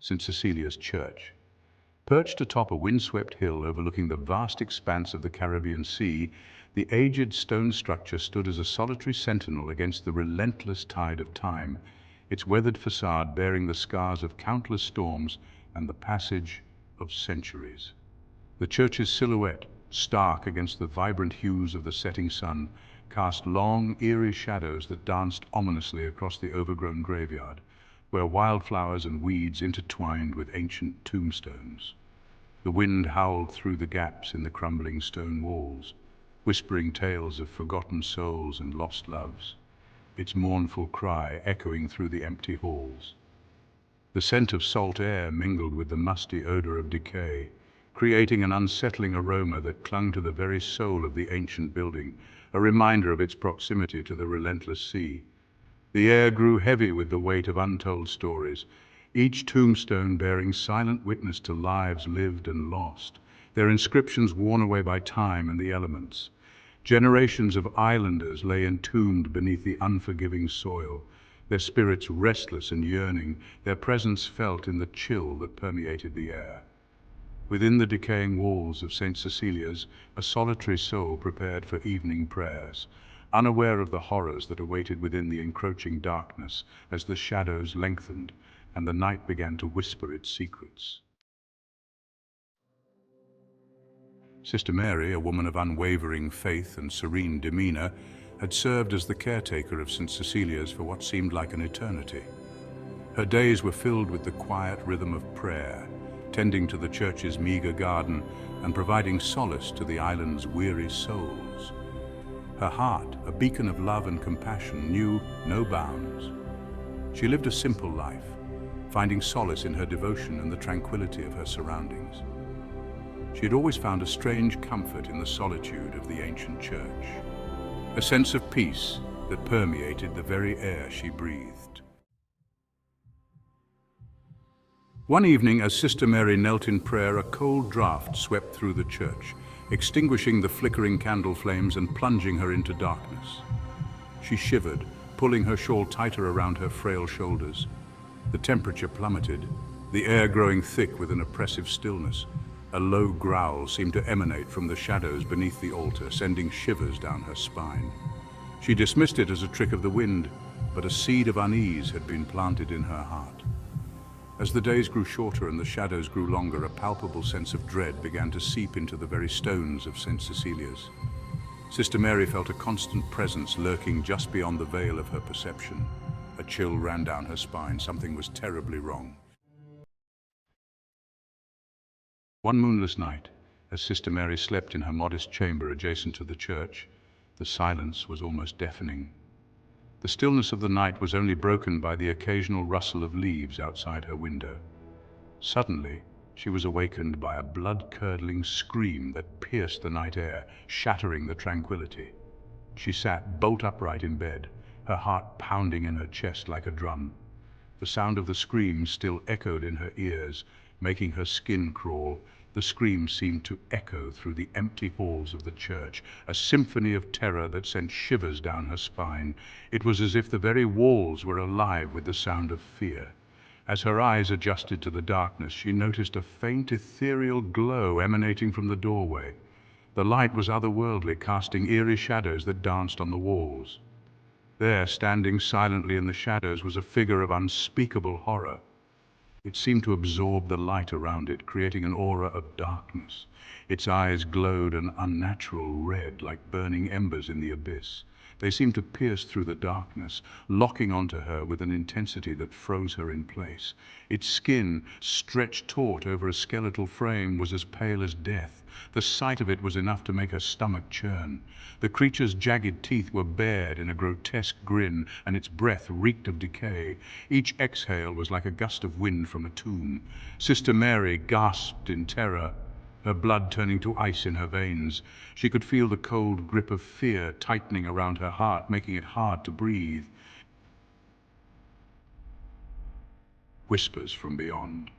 St. Cecilia's Church. Perched atop a windswept hill overlooking the vast expanse of the Caribbean Sea, the aged stone structure stood as a solitary sentinel against the relentless tide of time, its weathered facade bearing the scars of countless storms and the passage of centuries. The church's silhouette, stark against the vibrant hues of the setting sun, cast long, eerie shadows that danced ominously across the overgrown graveyard, where wildflowers and weeds intertwined with ancient tombstones. The wind howled through the gaps in the crumbling stone walls, whispering tales of forgotten souls and lost loves, its mournful cry echoing through the empty halls. The scent of salt air mingled with the musty odor of decay, creating an unsettling aroma that clung to the very soul of the ancient building, a reminder of its proximity to the relentless sea. The air grew heavy with the weight of untold stories, each tombstone bearing silent witness to lives lived and lost, their inscriptions worn away by time and the elements. Generations of islanders lay entombed beneath the unforgiving soil, their spirits restless and yearning, their presence felt in the chill that permeated the air. Within the decaying walls of St. Cecilia's, a solitary soul prepared for evening prayers, unaware of the horrors that awaited within the encroaching darkness as the shadows lengthened and the night began to whisper its secrets. Sister Mary, a woman of unwavering faith and serene demeanor, had served as the caretaker of St. Cecilia's for what seemed like an eternity. Her days were filled with the quiet rhythm of prayer, tending to the church's meager garden and providing solace to the island's weary souls. Her heart, a beacon of love and compassion, knew no bounds. She lived a simple life, finding solace in her devotion and the tranquility of her surroundings. She had always found a strange comfort in the solitude of the ancient church, a sense of peace that permeated the very air she breathed. One evening, as Sister Mary knelt in prayer, a cold draught swept through the church, extinguishing the flickering candle flames and plunging her into darkness. She shivered, pulling her shawl tighter around her frail shoulders. The temperature plummeted, the air growing thick with an oppressive stillness. A low growl seemed to emanate from the shadows beneath the altar, sending shivers down her spine. She dismissed it as a trick of the wind, but a seed of unease had been planted in her heart. As the days grew shorter and the shadows grew longer, a palpable sense of dread began to seep into the very stones of St. Cecilia's. Sister Mary felt a constant presence lurking just beyond the veil of her perception. A chill ran down her spine. Something was terribly wrong. One moonless night, as Sister Mary slept in her modest chamber adjacent to the church, the silence was almost deafening. The stillness of the night was only broken by the occasional rustle of leaves outside her window. Suddenly, she was awakened by a blood-curdling scream that pierced the night air, shattering the tranquility. She sat bolt upright in bed, her heart pounding in her chest like a drum. The sound of the scream still echoed in her ears, making her skin crawl. The scream seemed to echo through the empty halls of the church, a symphony of terror that sent shivers down her spine. It was as if the very walls were alive with the sound of fear. As her eyes adjusted to the darkness, she noticed a faint ethereal glow emanating from the doorway. The light was otherworldly, casting eerie shadows that danced on the walls. There, standing silently in the shadows, was a figure of unspeakable horror. It seemed to absorb the light around it, creating an aura of darkness. Its eyes glowed an unnatural red, like burning embers in the abyss. They seemed to pierce through the darkness, locking onto her with an intensity that froze her in place. Its skin, stretched taut over a skeletal frame, was as pale as death. The sight of it was enough to make her stomach churn. The creature's jagged teeth were bared in a grotesque grin, and its breath reeked of decay. Each exhale was like a gust of wind from a tomb. Sister Mary gasped in terror, her blood turning to ice in her veins. She could feel the cold grip of fear tightening around her heart, making it hard to breathe. Whispers from beyond.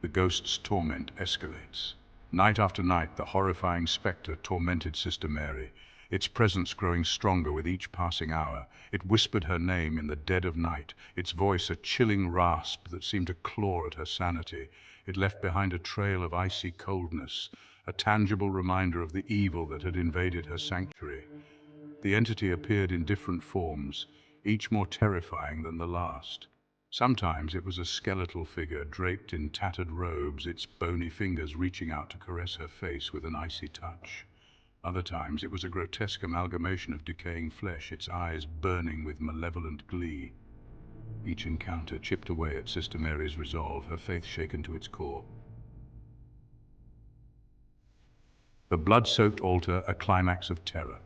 The ghost's torment escalates. Night after night, the horrifying spectre tormented Sister Mary. its presence growing stronger with each passing hour. It whispered her name in the dead of night, its voice a chilling rasp that seemed to claw at her sanity. It left behind a trail of icy coldness, a tangible reminder of the evil that had invaded her sanctuary. The entity appeared in different forms, each more terrifying than the last. Sometimes it was a skeletal figure draped in tattered robes, its bony fingers reaching out to caress her face with an icy touch. Other times it was a grotesque amalgamation of decaying flesh, its eyes burning with malevolent glee. Each encounter chipped away at Sister Mary's resolve, her faith shaken to its core. The blood-soaked altar, a climax of terror.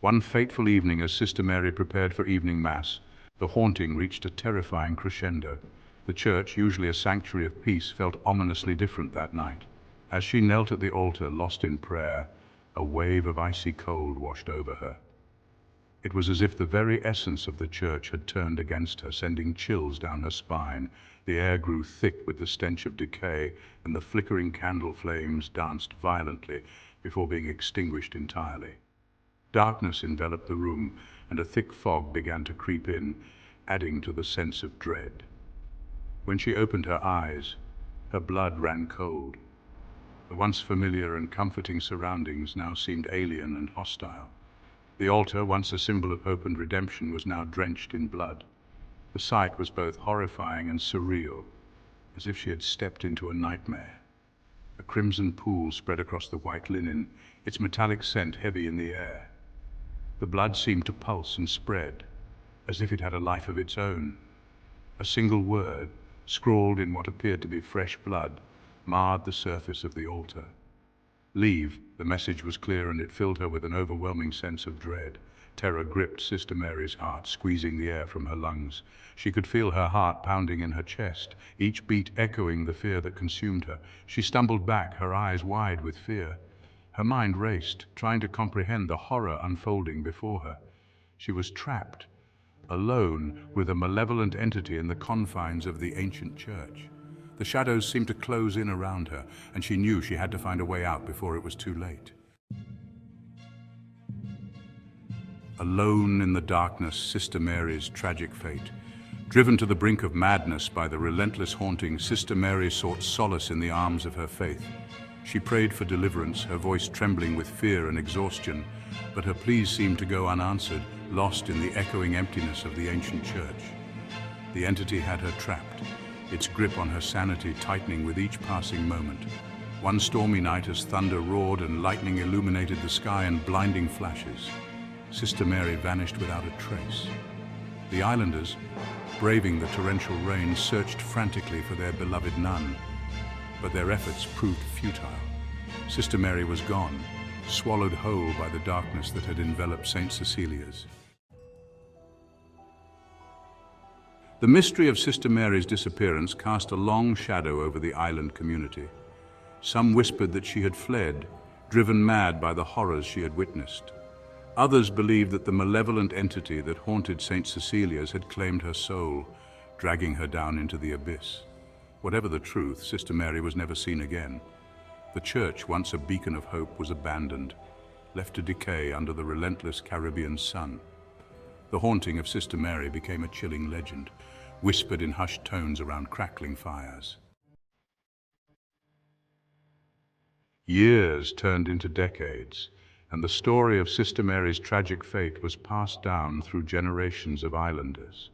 One fateful evening, as Sister Mary prepared for evening mass, the haunting reached a terrifying crescendo. The church, usually a sanctuary of peace, felt ominously different that night. As she knelt at the altar, lost in prayer, a wave of icy cold washed over her. It was as if the very essence of the church had turned against her, sending chills down her spine. The air grew thick with the stench of decay, and the flickering candle flames danced violently before being extinguished entirely. Darkness enveloped the room, and a thick fog began to creep in, adding to the sense of dread. When she opened her eyes, her blood ran cold. The once familiar and comforting surroundings now seemed alien and hostile. The altar, once a symbol of hope and redemption, was now drenched in blood. The sight was both horrifying and surreal, as if she had stepped into a nightmare. A crimson pool spread across the white linen, its metallic scent heavy in the air. The blood seemed to pulse and spread, as if it had a life of its own. A single word, scrawled in what appeared to be fresh blood, marred the surface of the altar. Leave. The message was clear, and it filled her with an overwhelming sense of dread. Terror gripped Sister Mary's heart, squeezing the air from her lungs. She could feel her heart pounding in her chest, each beat echoing the fear that consumed her. She stumbled back, her eyes wide with fear. Her mind raced, trying to comprehend the horror unfolding before her. She was trapped, alone with a malevolent entity in the confines of the ancient church. The shadows seemed to close in around her, and she knew she had to find a way out before it was too late. Alone in the darkness, Sister Mary's tragic fate. Driven to the brink of madness by the relentless haunting, Sister Mary sought solace in the arms of her faith. She prayed for deliverance, her voice trembling with fear and exhaustion, but her pleas seemed to go unanswered, lost in the echoing emptiness of the ancient church. The entity had her trapped, its grip on her sanity tightening with each passing moment. One stormy night, as thunder roared and lightning illuminated the sky in blinding flashes, Sister Mary vanished without a trace. The islanders, braving the torrential rain, searched frantically for their beloved nun, but their efforts proved futile. Sister Mary was gone, swallowed whole by the darkness that had enveloped St. Cecilia's. The mystery of Sister Mary's disappearance cast a long shadow over the island community. Some whispered that she had fled, driven mad by the horrors she had witnessed. Others believed that the malevolent entity that haunted St. Cecilia's had claimed her soul, dragging her down into the abyss. Whatever the truth, Sister Mary was never seen again. The church, once a beacon of hope, was abandoned, left to decay under the relentless Caribbean sun. The haunting of Sister Mary became a chilling legend, whispered in hushed tones around crackling fires. Years turned into decades, and the story of Sister Mary's tragic fate was passed down through generations of islanders.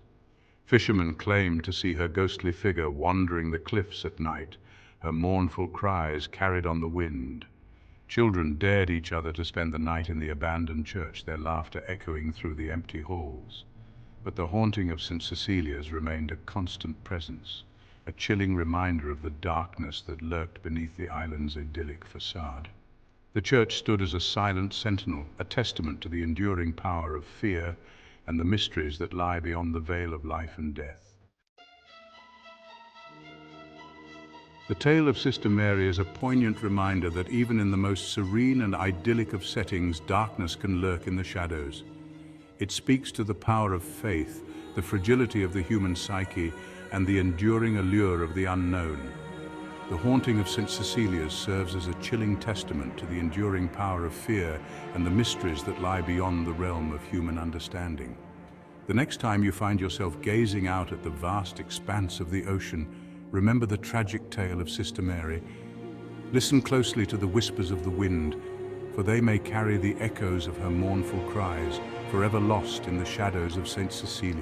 Fishermen claimed to see her ghostly figure wandering the cliffs at night, her mournful cries carried on the wind. Children dared each other to spend the night in the abandoned church, their laughter echoing through the empty halls. But the haunting of St. Cecilia's remained a constant presence, a chilling reminder of the darkness that lurked beneath the island's idyllic facade. The church stood as a silent sentinel, a testament to the enduring power of fear and the mysteries that lie beyond the veil of life and death. The tale of Sister Mary is a poignant reminder that even in the most serene and idyllic of settings, darkness can lurk in the shadows. It speaks to the power of faith, the fragility of the human psyche, and the enduring allure of the unknown. The haunting of St. Cecilia's serves as a chilling testament to the enduring power of fear and the mysteries that lie beyond the realm of human understanding. The next time you find yourself gazing out at the vast expanse of the ocean, remember the tragic tale of Sister Mary. Listen closely to the whispers of the wind, for they may carry the echoes of her mournful cries, forever lost in the shadows of St. Cecilia.